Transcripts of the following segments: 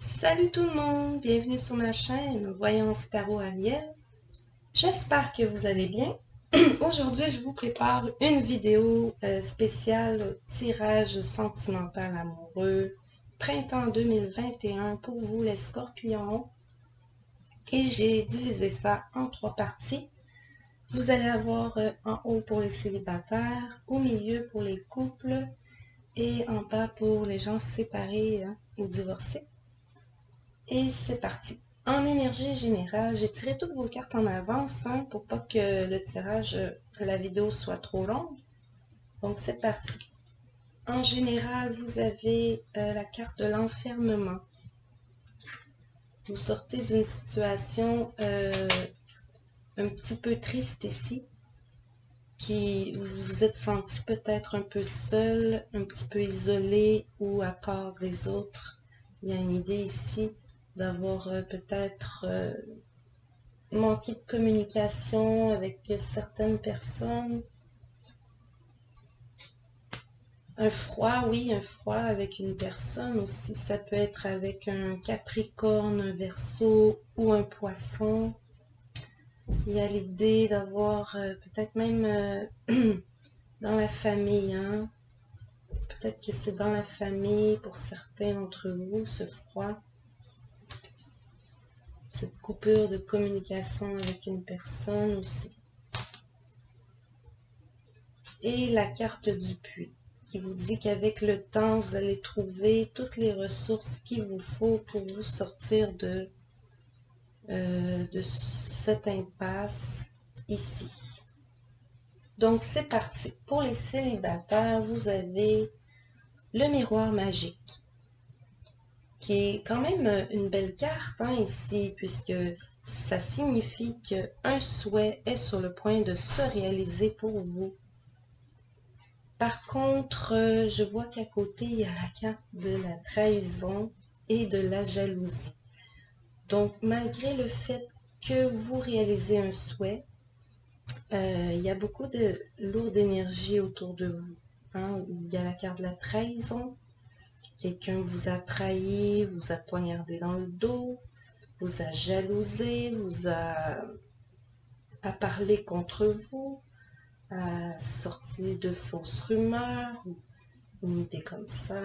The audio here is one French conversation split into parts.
Salut tout le monde, bienvenue sur ma chaîne Voyance Tarot Ariel. J'espère que vous allez bien. Aujourd'hui, je vous prépare une vidéo spéciale tirage sentimental amoureux printemps 2021 pour vous les scorpions. Et j'ai divisé ça en 3 parties. Vous allez avoir en haut pour les célibataires, au milieu pour les couples et en bas pour les gens séparés ou divorcés. Et c'est parti. En énergie générale, j'ai tiré toutes vos cartes en avance pour pas que le tirage, la vidéo soit trop longue. Donc c'est parti. En général, vous avez la carte de l'enfermement. Vous sortez d'une situation un petit peu triste ici, qui vous vous êtes senti peut-être un peu seul, un petit peu isolé ou à part des autres. Il y a une idée ici d'avoir peut-être manqué de communication avec certaines personnes. Un froid, oui, un froid avec une personne aussi. Ça peut être avec un Capricorne, un Verseau ou un Poisson. Il y a l'idée d'avoir peut-être même dans la famille, hein. Peut-être que c'est dans la famille pour certains d'entre vous, ce froid. Cette coupure de communication avec une personne aussi. Et la carte du puits, qui vous dit qu'avec le temps, vous allez trouver toutes les ressources qu'il vous faut pour vous sortir de cette impasse ici. Donc, c'est parti. Pour les célibataires, vous avez le miroir magique, qui est quand même une belle carte ici, puisque ça signifie qu'un souhait est sur le point de se réaliser pour vous. Par contre, je vois qu'à côté, il y a la carte de la trahison et de la jalousie. Donc, malgré le fait que vous réalisez un souhait, il y a beaucoup de lourde énergie autour de vous. Il y a la carte de la trahison. Quelqu'un vous a trahi, vous a poignardé dans le dos, vous a jalousé, vous a parlé contre vous, a sorti de fausses rumeurs, une idée comme ça.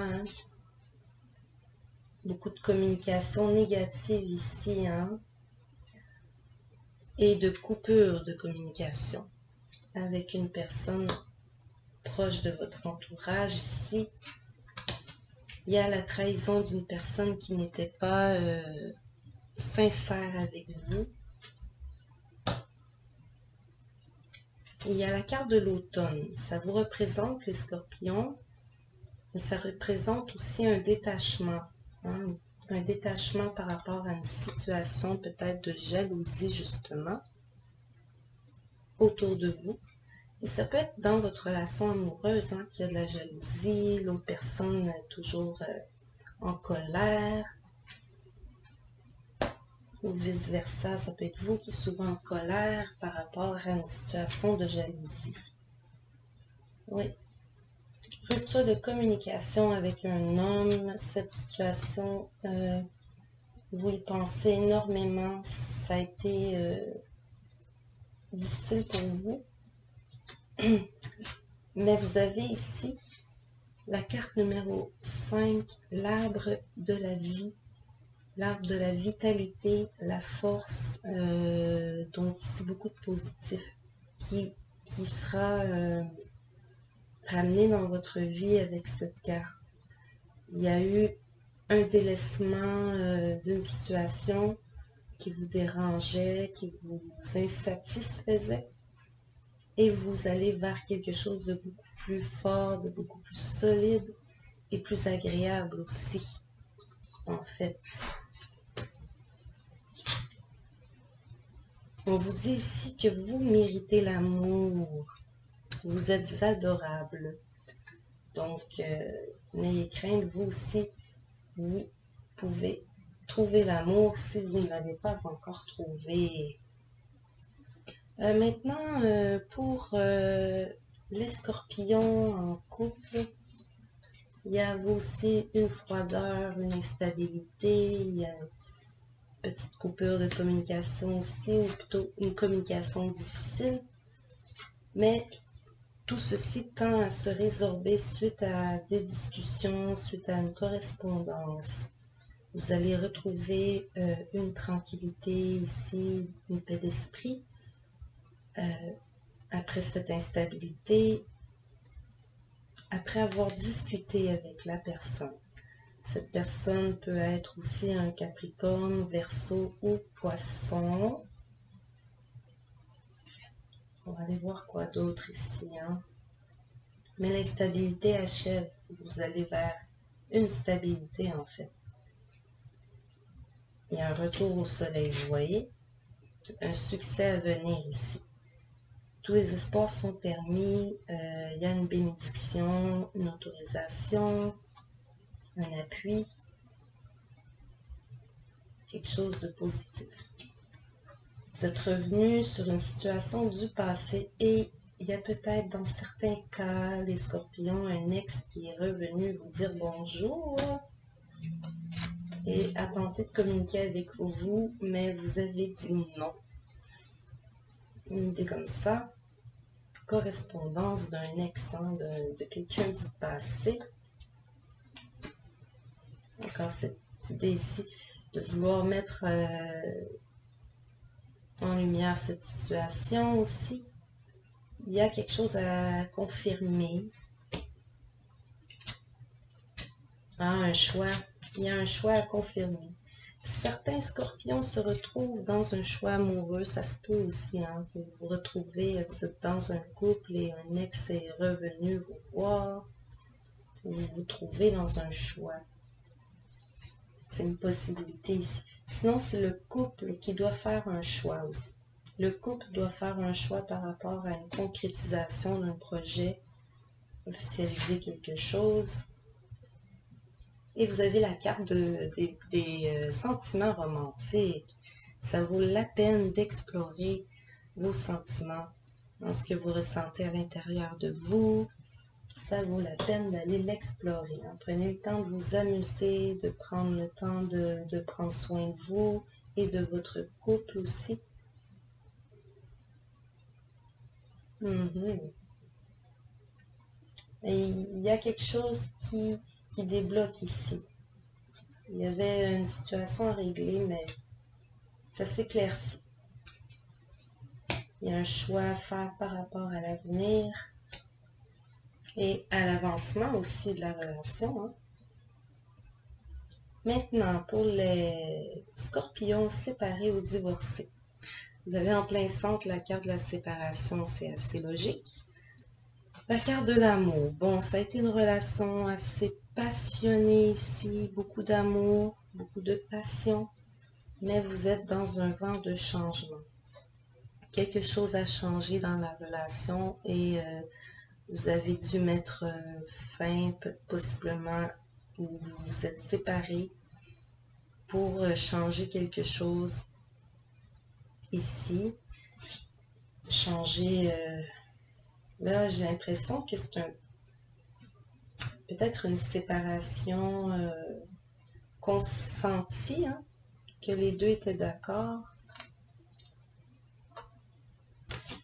Beaucoup de communication négative ici, et de coupure de communication avec une personne proche de votre entourage ici. Il y a la trahison d'une personne qui n'était pas sincère avec vous. Il y a la carte de l'automne. Ça vous représente les scorpions, mais ça représente aussi un détachement. Un détachement par rapport à une situation peut-être de jalousie justement autour de vous. Et ça peut être dans votre relation amoureuse qu'il y a de la jalousie, l'autre personne est toujours en colère. Ou vice-versa, ça peut être vous qui êtes souvent en colère par rapport à une situation de jalousie. Oui. Rupture de communication avec un homme, cette situation, vous y pensez énormément, ça a été difficile pour vous. Mais vous avez ici la carte numéro 5, l'arbre de la vie. L'arbre de la vitalité, la force, donc ici beaucoup de positif qui sera ramené dans votre vie avec cette carte. Il y a eu un délaissement d'une situation qui vous dérangeait, qui vous insatisfaisait et vous allez vers quelque chose de beaucoup plus fort, de beaucoup plus solide et plus agréable aussi, en fait. On vous dit ici que vous méritez l'amour. Vous êtes adorable. Donc, n'ayez crainte, vous aussi, vous pouvez trouver l'amour si vous ne l'avez pas encore trouvé. Maintenant, pour les scorpions en couple, Il y a aussi une froideur, une instabilité, il y a une petite coupure de communication aussi, ou plutôt une communication difficile. Mais tout ceci tend à se résorber suite à des discussions, suite à une correspondance. Vous allez retrouver une tranquillité ici, une paix d'esprit. Après cette instabilité, après avoir discuté avec la personne. Cette personne peut être aussi un Capricorne, Verseau ou Poisson. On va aller voir quoi d'autre ici. Mais l'instabilité achève. Vous allez vers une stabilité en fait. Il y a un retour au soleil, vous voyez. Un succès à venir ici. Tous les espoirs sont permis. Il y a une bénédiction, une autorisation, un appui. Quelque chose de positif. Vous êtes revenu sur une situation du passé et il y a peut-être dans certains cas, les scorpions, un ex qui est revenu vous dire bonjour et a tenté de communiquer avec vous, mais vous avez dit non. Une idée comme ça. Correspondance d'un ex, de quelqu'un du passé. Encore cette idée ici de vouloir mettre en lumière cette situation aussi. Il y a quelque chose à confirmer. Un choix. Il y a un choix à confirmer. Certains scorpions se retrouvent dans un choix amoureux. Ça se peut aussi que vous vous retrouvez, vous êtes dans un couple et un ex est revenu vous voir. Vous vous trouvez dans un choix. C'est une possibilité ici. Sinon, c'est le couple qui doit faire un choix aussi. Le couple doit faire un choix par rapport à une concrétisation d'un projet, officialiser quelque chose. Et vous avez la carte des sentiments romantiques. Ça vaut la peine d'explorer vos sentiments, dans ce que vous ressentez à l'intérieur de vous. Ça vaut la peine d'aller l'explorer. Prenez le temps de vous amuser, de prendre le temps de prendre soin de vous et de votre couple aussi. Et il y a quelque chose qui débloque ici. Il y avait une situation à régler, mais ça s'éclaircit. Il y a un choix à faire par rapport à l'avenir et à l'avancement aussi de la relation. Maintenant, pour les scorpions séparés ou divorcés, vous avez en plein centre la carte de la séparation, c'est assez logique. La carte de l'amour. Bon, ça a été une relation assez passionnée ici, beaucoup d'amour, beaucoup de passion, mais vous êtes dans un vent de changement. Quelque chose a changé dans la relation et vous avez dû mettre fin, possiblement, ou vous vous êtes séparés pour changer quelque chose ici. Changer... Là, j'ai l'impression que c'est peut-être une séparation consentie, que les deux étaient d'accord.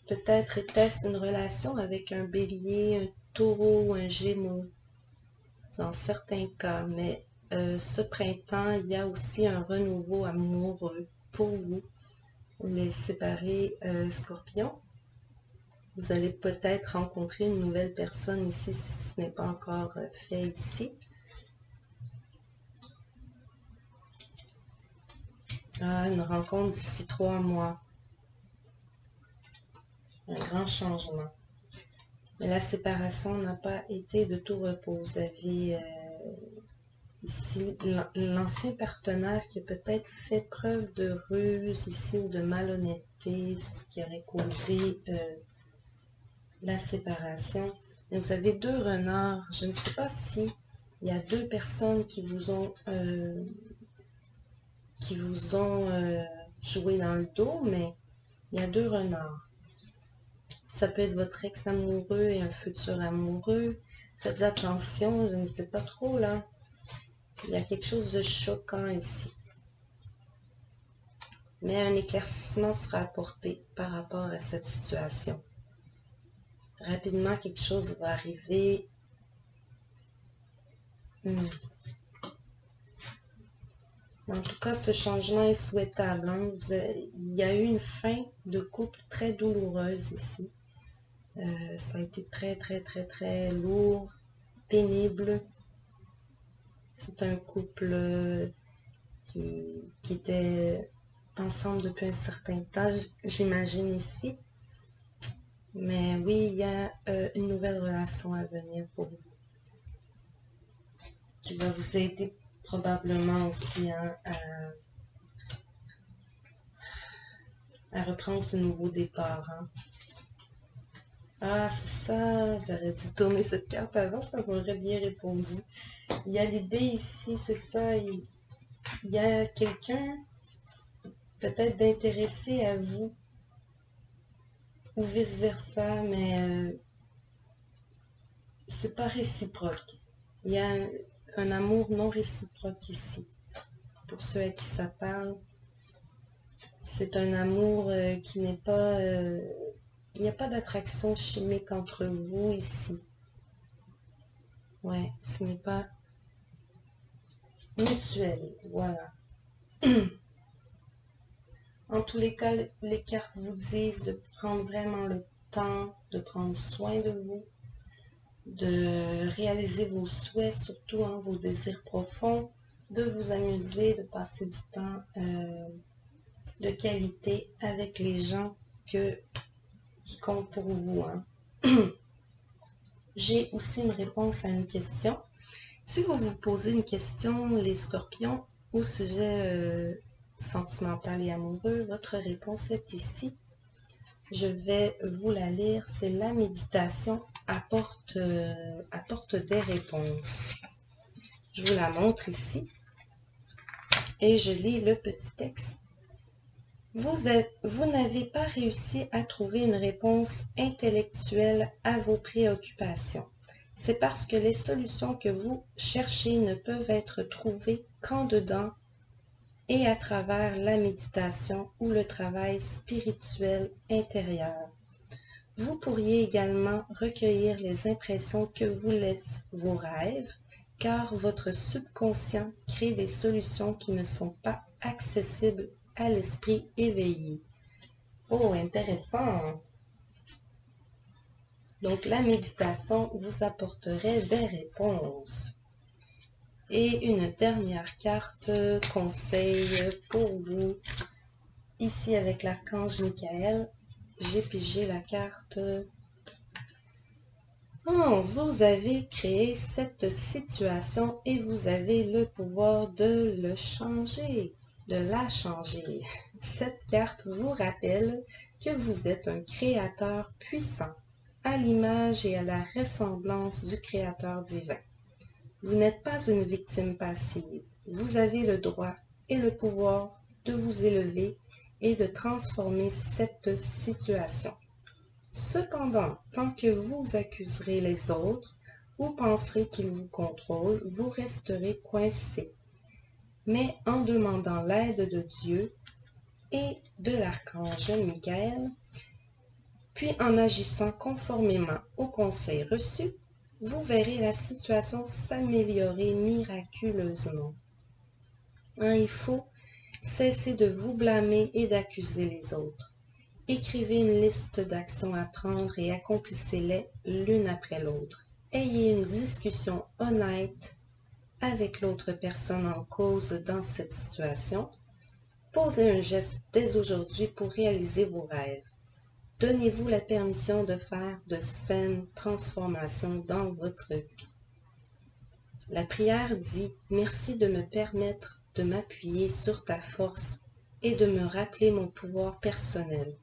Peut-être était-ce une relation avec un bélier, un taureau ou un gémeau, dans certains cas. Mais ce printemps, il y a aussi un renouveau amoureux pour vous, les séparés scorpions. Vous allez peut-être rencontrer une nouvelle personne ici, si ce n'est pas encore fait ici. Une rencontre d'ici 3 mois. Un grand changement. Mais la séparation n'a pas été de tout repos. Vous avez ici l'ancien partenaire qui a peut-être fait preuve de ruse ici ou de malhonnêteté, ce qui aurait causé la séparation. Et vous avez 2 renards. Je ne sais pas si il y a 2 personnes qui vous ont joué dans le dos, mais il y a 2 renards. Ça peut être votre ex-amoureux et un futur amoureux. Faites attention, je ne sais pas trop là. Il y a quelque chose de choquant ici. Mais un éclaircissement sera apporté par rapport à cette situation. Rapidement, quelque chose va arriver. En tout cas, ce changement est souhaitable. Hein? Il y a eu une fin de couple très douloureuse ici. Ça a été très lourd, pénible. C'est un couple qui était ensemble depuis un certain temps, j'imagine ici. Mais oui, il y a une nouvelle relation à venir pour vous, qui va vous aider probablement aussi à reprendre ce nouveau départ. Hein. Ah, c'est ça, j'aurais dû tourner cette carte avant, ça m'aurait bien répondu. Il y a l'idée ici, c'est ça, il y a quelqu'un peut-être d'intéressé à vous, ou vice-versa, mais c'est pas réciproque. Il y a un amour non réciproque ici. Pour ceux à qui ça parle, c'est un amour qui n'est pas... il n'y a pas d'attraction chimique entre vous ici. Ouais, ce n'est pas mutuel. Voilà. En tous les cas, les cartes vous disent de prendre vraiment le temps de prendre soin de vous, de réaliser vos souhaits, surtout vos désirs profonds, de vous amuser, de passer du temps de qualité avec les gens qui comptent pour vous. Hein. J'ai aussi une réponse à une question. Si vous vous posez une question, les scorpions, au sujet sentimental et amoureux, votre réponse est ici. Je vais vous la lire. C'est la méditation apporte des réponses. Je vous la montre ici. Et je lis le petit texte. Vous n'avez pas réussi à trouver une réponse intellectuelle à vos préoccupations. C'est parce que les solutions que vous cherchez ne peuvent être trouvées qu'en dedans et à travers la méditation ou le travail spirituel intérieur. Vous pourriez également recueillir les impressions que vous laissent vos rêves, car votre subconscient crée des solutions qui ne sont pas accessibles à l'esprit éveillé. Oh, intéressant! Donc, la méditation vous apporterait des réponses. Et une dernière carte conseil pour vous. Ici, avec l'archange Michael, j'ai pigé la carte. Oh, vous avez créé cette situation et vous avez le pouvoir de le changer, de la changer. Cette carte vous rappelle que vous êtes un créateur puissant, à l'image et à la ressemblance du Créateur divin. Vous n'êtes pas une victime passive. Vous avez le droit et le pouvoir de vous élever et de transformer cette situation. Cependant, tant que vous accuserez les autres ou penserez qu'ils vous contrôlent, vous resterez coincé. Mais en demandant l'aide de Dieu et de l'archange Michael, puis en agissant conformément aux conseils reçus, vous verrez la situation s'améliorer miraculeusement. Il faut cesser de vous blâmer et d'accuser les autres. Écrivez une liste d'actions à prendre et accomplissez-les l'une après l'autre. Ayez une discussion honnête avec l'autre personne en cause dans cette situation. Posez un geste dès aujourd'hui pour réaliser vos rêves. Donnez-vous la permission de faire de saines transformations dans votre vie. La prière dit « Merci de me permettre de m'appuyer sur ta force et de me rappeler mon pouvoir personnel.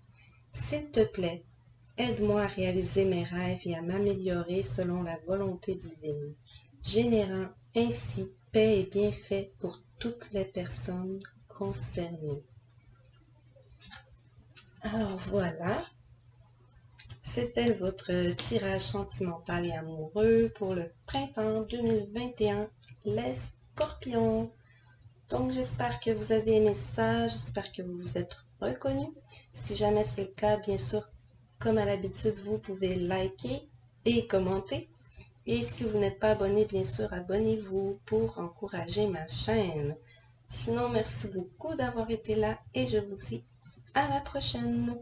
S'il te plaît, aide-moi à réaliser mes rêves et à m'améliorer selon la volonté divine, générant ainsi paix et bienfaits pour toutes les personnes concernées. » Alors voilà. C'était votre tirage sentimental et amoureux pour le printemps 2021, les Scorpions. Donc, j'espère que vous avez aimé ça, j'espère que vous vous êtes reconnus. Si jamais c'est le cas, bien sûr, comme à l'habitude, vous pouvez liker et commenter. Et si vous n'êtes pas abonné, bien sûr, abonnez-vous pour encourager ma chaîne. Sinon, merci beaucoup d'avoir été là et je vous dis à la prochaine.